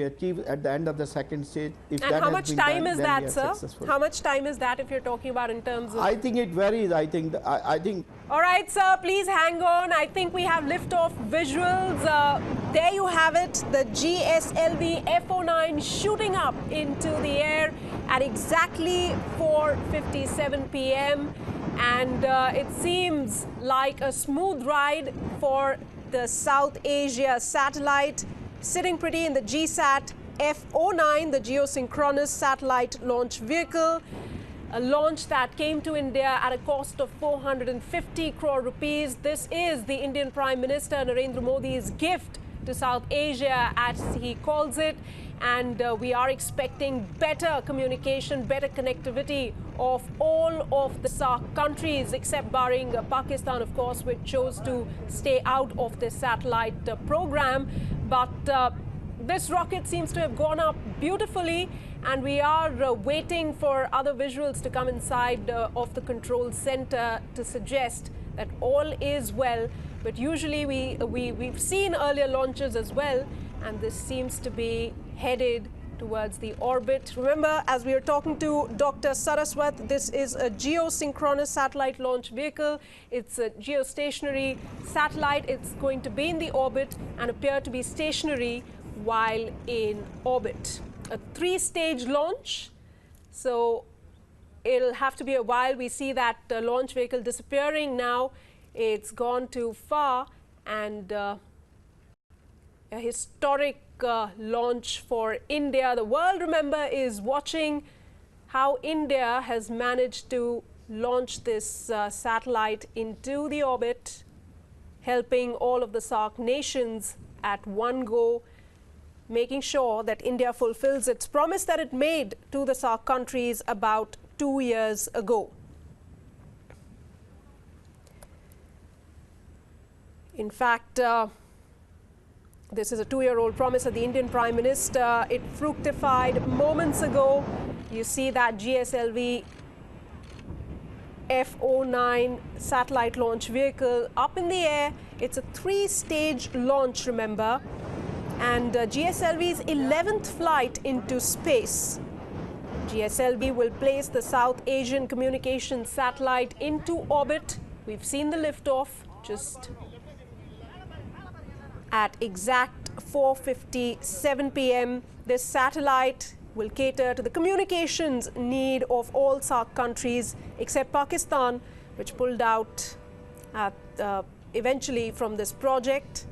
we achieve at the end of the second stage. If and that how much time is that, sir? How much time is that if you're talking about in terms of? I think it varies. I think. All right, sir, please hang on. I think we have liftoff visuals. There you have it, the GSLV F09 shooting up into the air at exactly 4:57 p.m. And it seems like a smooth ride for the South Asia satellite, sitting pretty in the GSAT F09, the geosynchronous satellite launch vehicle, a launch that came to India at a cost of 450 crore rupees. This is the Indian Prime Minister Narendra Modi's gift to South Asia, as he calls it. And we are expecting better communication, better connectivity of all of the SAARC countries, except barring Pakistan, of course, which chose to stay out of this satellite program. But this rocket seems to have gone up beautifully, and we are waiting for other visuals to come inside of the control center to suggest that all is well. But usually we've seen earlier launches as well, and this seems to be headed towards the orbit. Remember, as we are talking to Dr. Saraswat, this is a geosynchronous satellite launch vehicle. It's a geostationary satellite. It's going to be in the orbit and appear to be stationary while in orbit. A three-stage launch, so it'll have to be a while. We see that launch vehicle disappearing now. It's gone too far, and a historic launch for India. The world, remember, is watching how India has managed to launch this satellite into the orbit, helping all of the SAARC nations at one go, making sure that India fulfills its promise that it made to the SAARC countries about 2 years ago. In fact, this is a 2-year-old promise of the Indian Prime Minister. It fructified moments ago. You see that GSLV F09 satellite launch vehicle up in the air. It's a 3-stage launch, remember, and GSLV's 11th flight into space. GSLV will place the South Asian communications satellite into orbit. We've seen the liftoff just at exact 4:57 p.m. This satellite will cater to the communications need of all SAARC countries except Pakistan, which pulled out eventually from this project.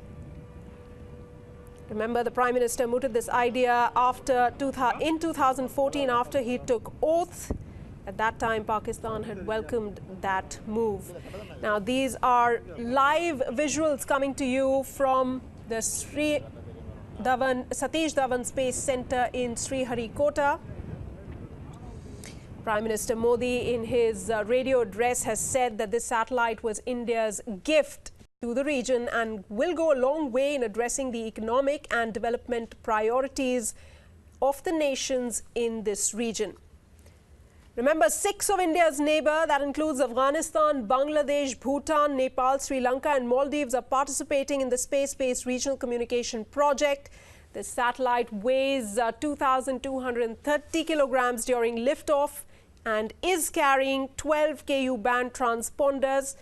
Remember, the Prime Minister mooted this idea in 2014 after he took oath. At that time, Pakistan had welcomed that move. Now, these are live visuals coming to you from the Satish Dhawan Space Center in Sriharikota. Prime Minister Modi, in his radio address, has said that this satellite was India's gift to the region and will go a long way in addressing the economic and development priorities of the nations in this region. Remember, 6 of India's neighbor, that includes Afghanistan, Bangladesh, Bhutan, Nepal, Sri Lanka and Maldives, are participating in the space-based regional communication project. The satellite weighs 2,230 kilograms during liftoff and is carrying 12 Ku band transponders,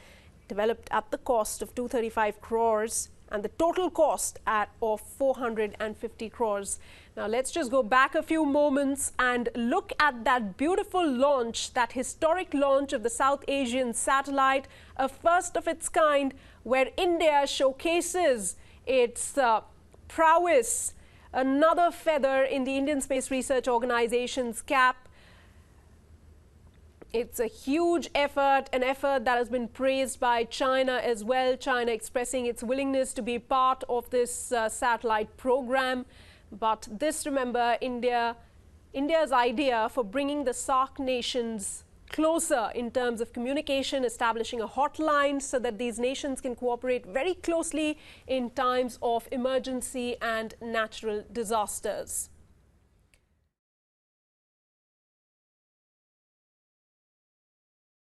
developed at the cost of 235 crores and the total cost of 450 crores. Now, let's just go back a few moments and look at that beautiful launch, that historic launch of the South Asian satellite, a first of its kind, where India showcases its prowess, another feather in the Indian Space Research Organization's cap. It's a huge effort, an effort that has been praised by China as well. China expressing its willingness to be part of this satellite program. But this, remember, India's idea for bringing the SAARC nations closer in terms of communication, establishing a hotline so that these nations can cooperate very closely in times of emergency and natural disasters.